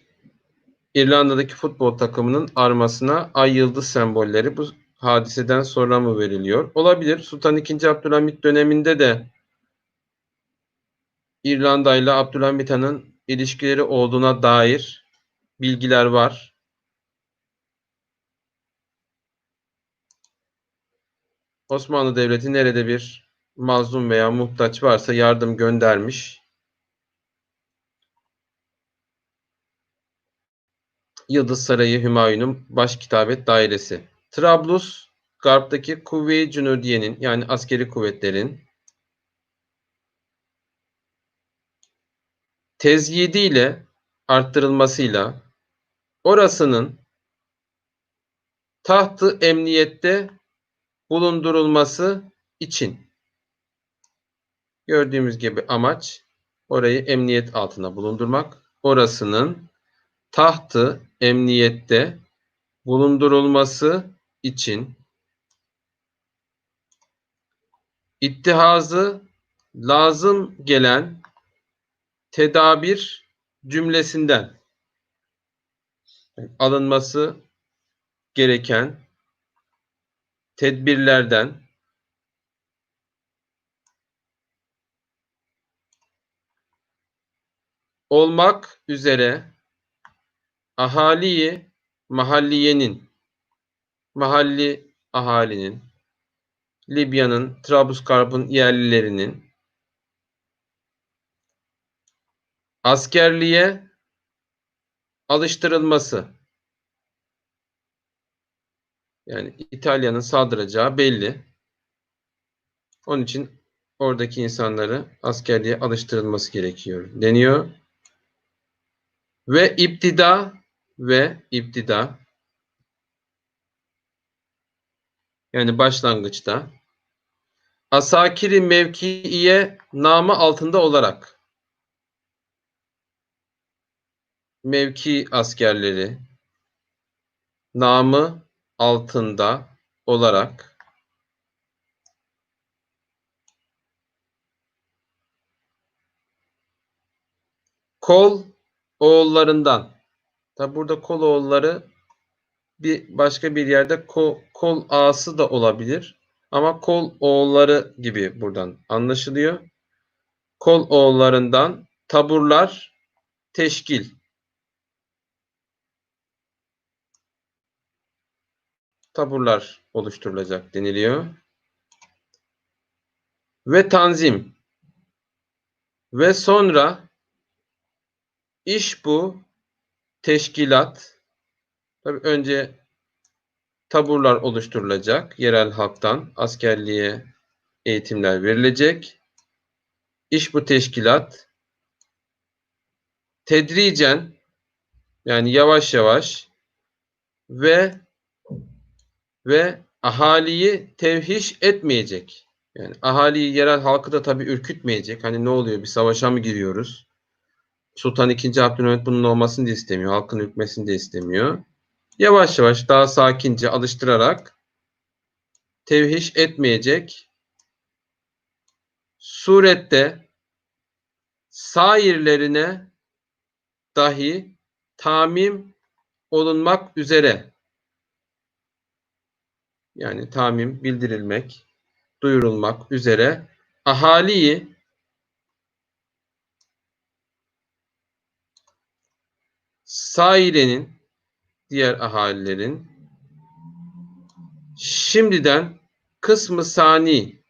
İrlanda'daki futbol takımının armasına ay yıldız sembolleri bu hadiseden sonra mı veriliyor? Olabilir. Sultan II. Abdülhamit döneminde de İrlanda ile Abdülhamit Han'ın ilişkileri olduğuna dair bilgiler var. Osmanlı Devleti nerede bir mazlum veya muhtaç varsa yardım göndermiş. Yıldız Sarayı Hümayun'un Baş Kitabet Dairesi. Trablus, Garp'taki Kuvve-i Cünudiye'nin yani askeri kuvvetlerin tezyidiyle arttırılmasıyla orasının tahtı emniyette bulundurulması için. Gördüğümüz gibi amaç orayı emniyet altına bulundurmak. Orasının tahtı emniyette bulundurulması için ittihazı lazım gelen tedabir cümlesinden alınması gereken tedbirlerden olmak üzere ahaliyi mahalliyenin, mahalli ahalinin, Libya'nın, Trablusgarp'ın yerlilerinin askerliğe alıştırılması. Yani İtalya'nın saldıracağı belli. Onun için oradaki insanları askerliğe alıştırılması gerekiyor deniyor. Ve iptida yani başlangıçta asakiri mevkiiye namı altında olarak mevki askerleri namı altında olarak kol oğullarından, tabi burada kol oğulları bir başka bir yerde kol ağası da olabilir ama kol oğulları gibi buradan anlaşılıyor. Kol oğullarından taburlar teşkil. Taburlar oluşturulacak deniliyor. Ve tanzim. Ve sonra iş bu teşkilat. Tabii önce taburlar oluşturulacak. Yerel halktan askerliğe eğitimler verilecek. İş bu teşkilat tedricen yani yavaş yavaş ve ahaliyi tevhiş etmeyecek. Yani ahaliyi, yerel halkı da tabii ürkütmeyecek. Hani ne oluyor, bir savaşa mı giriyoruz? Sultan II. Abdülhamit bunun olmasını da istemiyor. Halkın ürkmesini de istemiyor. Yavaş yavaş daha sakince alıştırarak tevhiş etmeyecek surette sairlerine dahi tamim olunmak üzere, yani tamim bildirilmek, duyurulmak üzere ahaliyi sairenin, diğer ahalilerin şimdiden kısmı sani,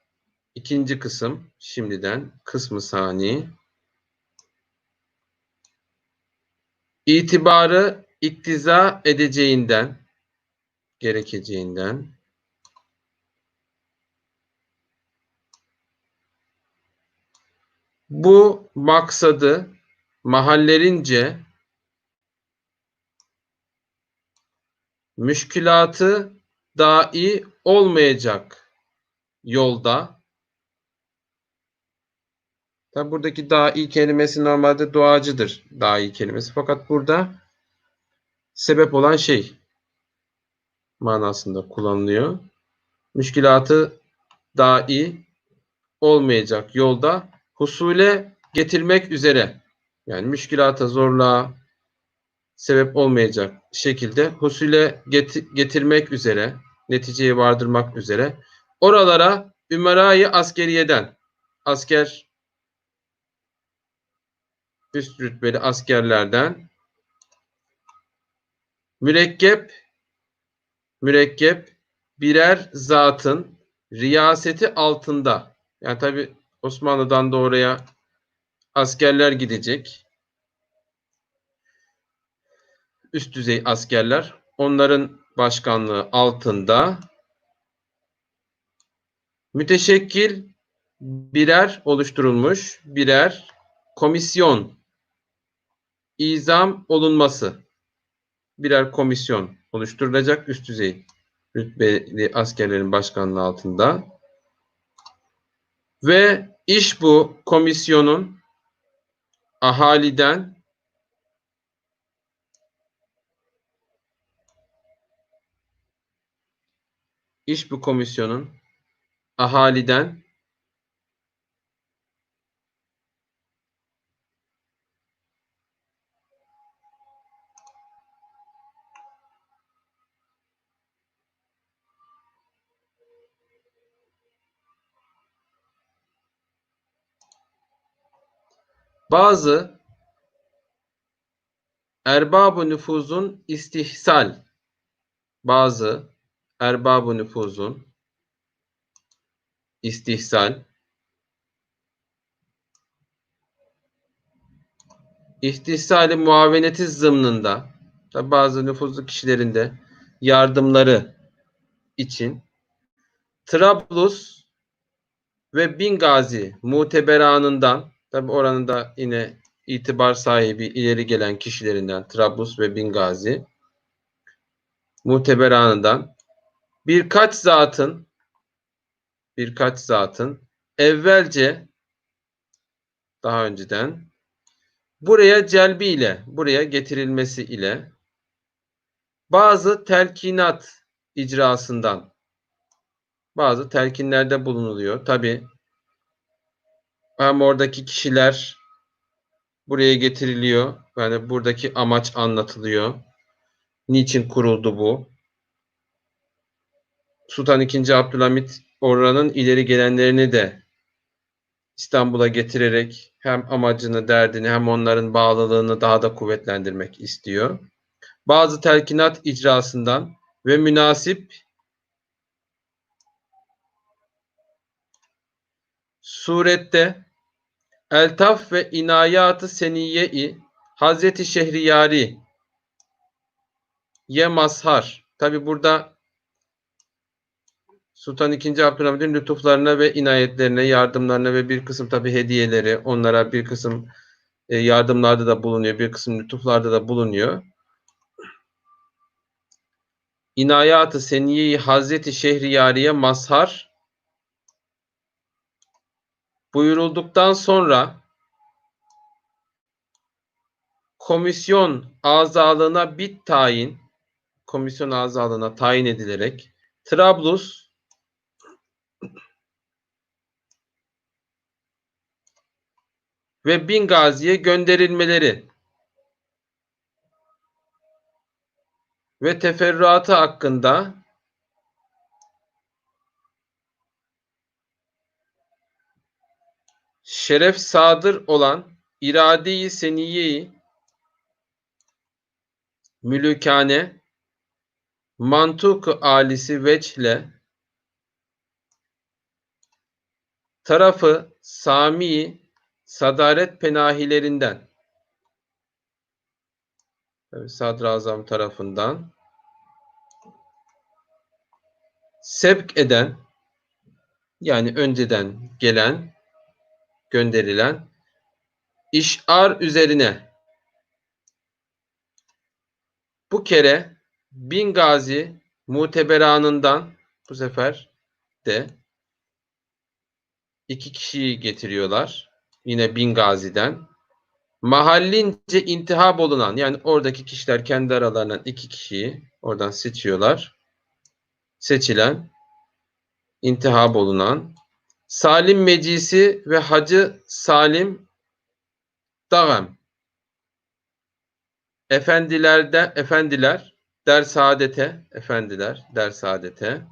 ikinci kısım, şimdiden kısmı sani itibarı iktiza edeceğinden, gerekeceğinden bu maksadı mahallerince müşkülatı dahi olmayacak yolda. Tabi buradaki dahi kelimesi normalde duacıdır, dahi kelimesi. Fakat burada sebep olan şey manasında kullanılıyor. Müşkülatı dahi olmayacak yolda husule getirmek üzere, yani müşkülata, zorluğa sebep olmayacak şekilde husule getirmek üzere, neticeye vardırmak üzere oralara ümerayı askeriyeden, asker, üst rütbeli askerlerden mürekkep birer zatın riyaseti altında, yani tabi Osmanlı'dan da oraya askerler gidecek, üst düzey askerler, onların başkanlığı altında müteşekkil birer oluşturulmuş birer komisyon izam olunması, birer komisyon oluşturulacak üst düzey rütbeli askerlerin başkanlığı altında. Ve iş bu komisyonun ahaliden ahaliden bazı erbab-ı nüfuzun istihsal İstihsali muaveneti zımnında da bazı nüfuzlu kişilerin de yardımları için Trablus ve Bingazi muteberanından, tabi oranın da yine itibar sahibi ileri gelen kişilerinden Trablus ve Bingazi muteberanından birkaç zatın evvelce daha önceden buraya getirilmesi ile bazı bazı telkinlerde bulunuluyor. Tabi hem oradaki kişiler buraya getiriliyor. Yani buradaki amaç anlatılıyor. Niçin kuruldu bu? Sultan II. Abdülhamit oranın ileri gelenlerini de İstanbul'a getirerek hem amacını, derdini hem onların bağlılığını daha da kuvvetlendirmek istiyor. Bazı telkinat icrasından ve münasip surette eltaf ve inayat-ı seniyye-i Hazreti Şehriyari ye mazhar. Tabi burada Sultan II. Abdülhamid'in lütuflarına ve inayetlerine, yardımlarına ve bir kısım tabi hediyeleri, onlara bir kısım yardımlarda da bulunuyor, bir kısım lütuflarda da bulunuyor. İnayat-ı Seniyye-i Hazreti Şehriyari'ye mazhar buyurulduktan sonra komisyon azalığına tayin edilerek Trablus ve Bingazi'ye gönderilmeleri ve teferruatı hakkında şeref sadır olan irade-i seniyye-i mülükane mantuk-ı alisi vechle tarafı Sami sadaret penahilerinden, Sadrazam tarafından sevk eden, yani önceden gönderilen işar üzerine bu kere Bingazi muteberanından bu sefer de 2 kişiyi getiriyorlar. Yine Bingazi'den. Mahallince intihab olunan, yani oradaki kişiler kendi aralarından 2 kişiyi oradan seçiyorlar. Seçilen, intihab olunan Salim Mecisi ve Hacı Salim Dağem efendiler der saadete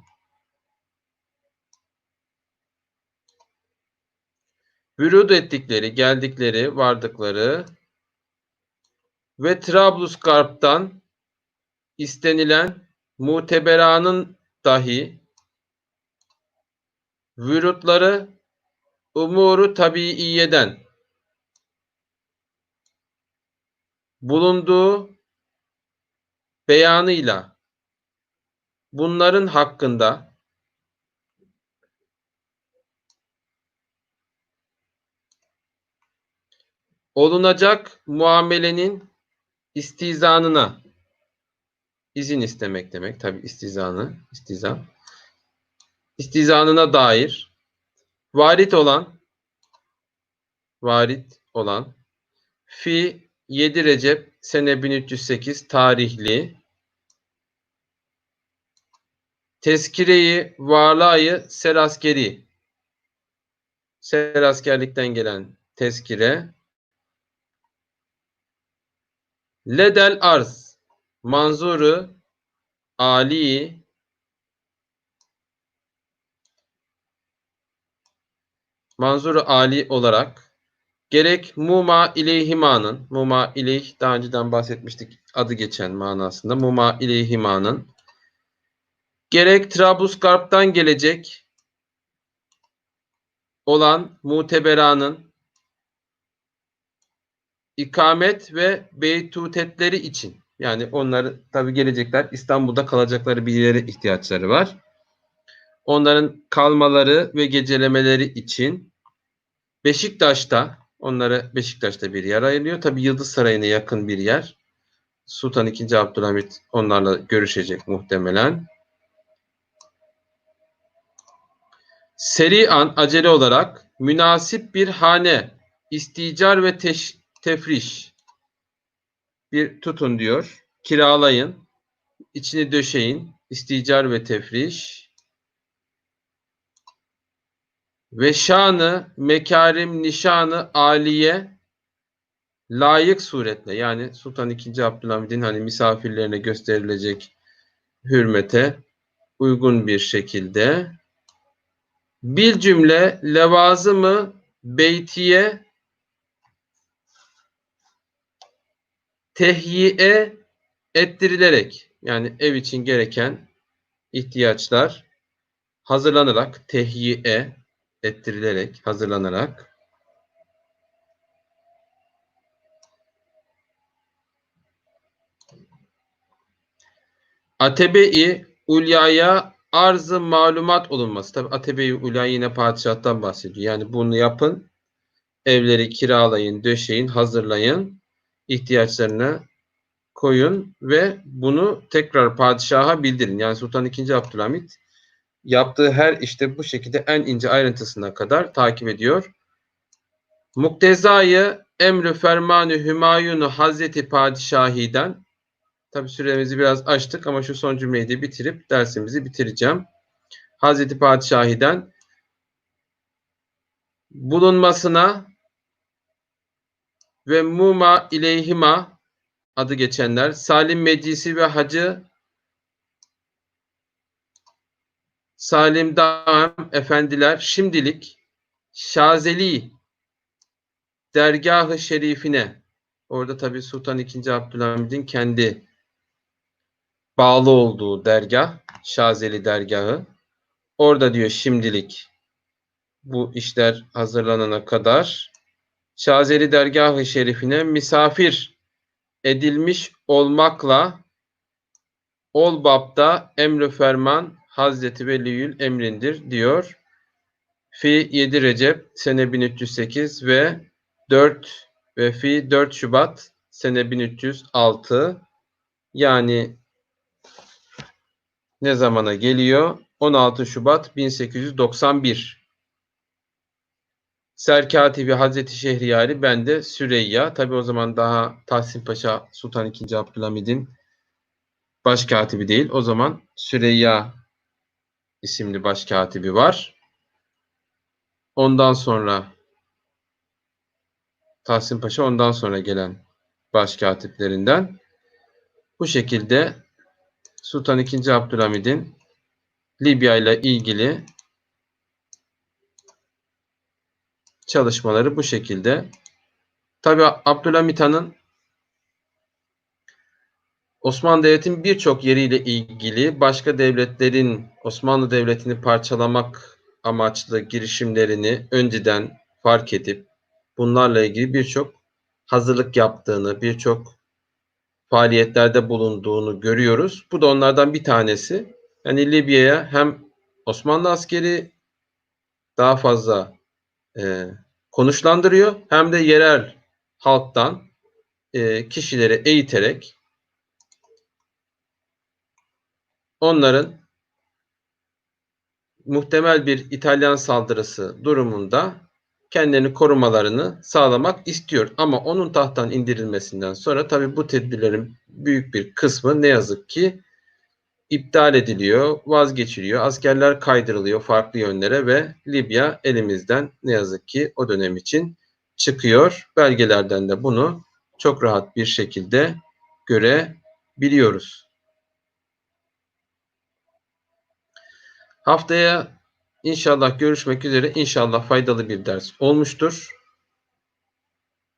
vürud ettikleri, geldikleri, vardıkları ve Trablusgarp'tan istenilen muteberanın dahi vürutları umuru tabiiyeden bulunduğu beyanıyla bunların hakkında olunacak muamelenin istizanına izin istemek demek. Tabi istizan. İstizanına dair varit olan fi 7 Recep sene 1308 tarihli tezkire-i valayı seraskeri, seraskerlikten gelen tezkire, ledel arz manzuru ali olarak gerek muma ileyh daha önceden bahsetmiştik, adı geçen manasında muma ileyhimanın, gerek Trablusgarp'tan gelecek olan muteberanın ikamet ve beytutetleri için, yani onları tabi gelecekler, İstanbul'da kalacakları bir yere ihtiyaçları var. Onların kalmaları ve gecelemeleri için Beşiktaş'ta bir yer ayrılıyor. Tabi Yıldız Sarayı'na yakın bir yer. Sultan II. Abdülhamit onlarla görüşecek muhtemelen. Seri'an, acele olarak münasip bir hane, isticar ve tefriş bir tutun diyor. Kiralayın, içini döşeyin, isticar ve tefriş. Ve şanı, mekarim, nişanı, aliye layık suretle, yani Sultan II. Abdülhamid'in hani misafirlerine gösterilecek hürmete uygun bir şekilde bir cümle levazımı beytiye tehyiye ettirilerek, yani ev için gereken ihtiyaçlar hazırlanarak, tehyiye ettirilerek, hazırlanarak Atebe-i Ulya'ya arz-ı malumat olunması. Tabi Atebe-i Ulya yine padişahtan bahsediyor. Yani bunu yapın, evleri kiralayın, döşeyin, hazırlayın, ihtiyaçlarını koyun ve bunu tekrar padişaha bildirin. Yani Sultan II. Abdülhamit yaptığı her işte bu şekilde en ince ayrıntısına kadar takip ediyor. Muktezayı emrü fermanı Hümayunu Hazreti Padişahi'den, tabi süremizi biraz açtık ama şu son cümleyi de bitirip dersimizi bitireceğim. Hazreti Padişahi'den bulunmasına ve muma ileyhima adı geçenler Salim Meclisi ve Hacı Salim Dağım efendiler şimdilik Şazeli dergahı şerifine, orada tabi Sultan II. Abdülhamid'in kendi bağlı olduğu dergah, Şazeli dergahı, orada diyor şimdilik bu işler hazırlanana kadar Şazeli dergahı şerifine misafir edilmiş olmakla ol babda emri ferman Hazreti Veliyül Emrindir diyor. Fi 7 Recep sene 1308 ve 4 Şubat sene 1306, yani ne zamana geliyor? 16 Şubat 1891. Serkatibi Hazreti Şehriyari, ben de Süreyya. Tabi o zaman daha Tahsin Paşa Sultan II. Abdülhamid'in başkatibi değil. O zaman Süreyya isimli başkatibi var. Ondan sonra Tahsin Paşa ondan sonra gelen başkatiplerinden. Bu şekilde Sultan II. Abdülhamid'in Libya ile ilgili çalışmaları bu şekilde. Tabi Abdülhamit Han'ın Osmanlı Devleti'nin birçok yeriyle ilgili başka devletlerin Osmanlı Devleti'ni parçalamak amaçlı girişimlerini önceden fark edip bunlarla ilgili birçok hazırlık yaptığını, birçok faaliyetlerde bulunduğunu görüyoruz. Bu da onlardan bir tanesi. Yani Libya'ya hem Osmanlı askeri daha fazla konuşlandırıyor, hem de yerel halktan kişileri eğiterek onların muhtemel bir İtalyan saldırısı durumunda kendilerini korumalarını sağlamak istiyor. Ama onun tahttan indirilmesinden sonra tabii bu tedbirlerin büyük bir kısmı ne yazık ki iptal ediliyor, vazgeçiliyor. Askerler kaydırılıyor farklı yönlere ve Libya elimizden ne yazık ki o dönem için çıkıyor. Belgelerden de bunu çok rahat bir şekilde görebiliyoruz. Haftaya inşallah görüşmek üzere. İnşallah faydalı bir ders olmuştur.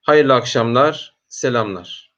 Hayırlı akşamlar, selamlar.